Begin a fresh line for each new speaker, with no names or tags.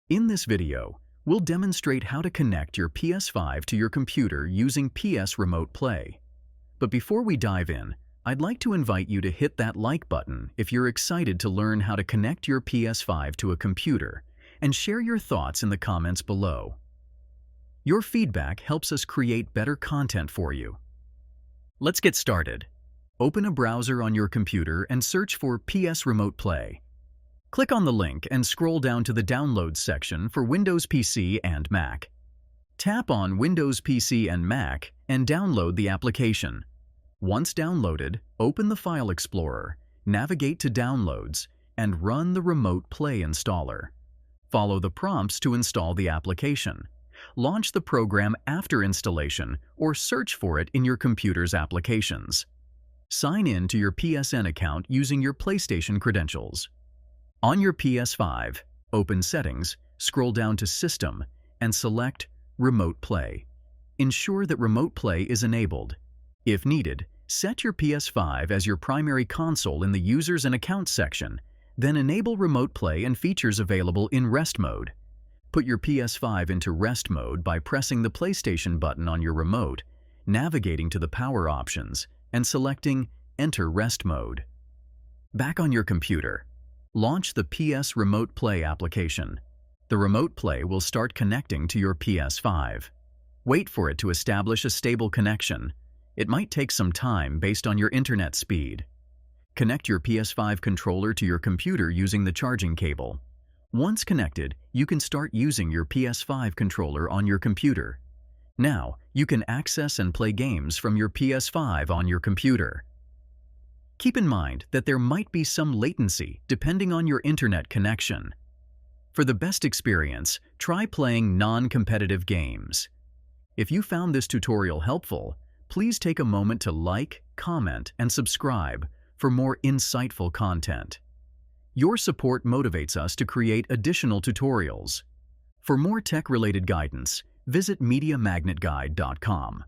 In this video, we'll demonstrate how to connect your PS5 to your computer using PS Remote Play. But before we dive in, I'd like to invite you to hit that like button if you're excited to learn how to connect your PS5 to a computer, and share your thoughts in the comments below. Your feedback helps us create better content for you. Let's get started. Open a browser on your computer and search for PS Remote Play. Click on the link and scroll down to the Downloads section for Windows PC and Mac. Tap on Windows PC and Mac and download the application. Once downloaded, open the File Explorer, navigate to Downloads, and run the Remote Play installer. Follow the prompts to install the application. Launch the program after installation or search for it in your computer's applications. Sign in to your PSN account using your PlayStation credentials. On your PS5, open Settings, scroll down to System, and select Remote Play. Ensure that Remote Play is enabled. If needed, set your PS5 as your primary console in the Users and Accounts section, then enable Remote Play and features available in Rest Mode. Put your PS5 into Rest Mode by pressing the PlayStation button on your remote, navigating to the power options, and selecting Enter Rest Mode. Back on your computer, launch the PS Remote Play application. The Remote Play will start connecting to your PS5. Wait for it to establish a stable connection. It might take some time based on your internet speed. Connect your PS5 controller to your computer using the charging cable. Once connected, you can start using your PS5 controller on your computer. Now, you can access and play games from your PS5 on your computer. Keep in mind that there might be some latency depending on your internet connection. For the best experience, try playing non-competitive games. If you found this tutorial helpful, please take a moment to like, comment, and subscribe for more insightful content. Your support motivates us to create additional tutorials. For more tech-related guidance, visit mediamagnet.business.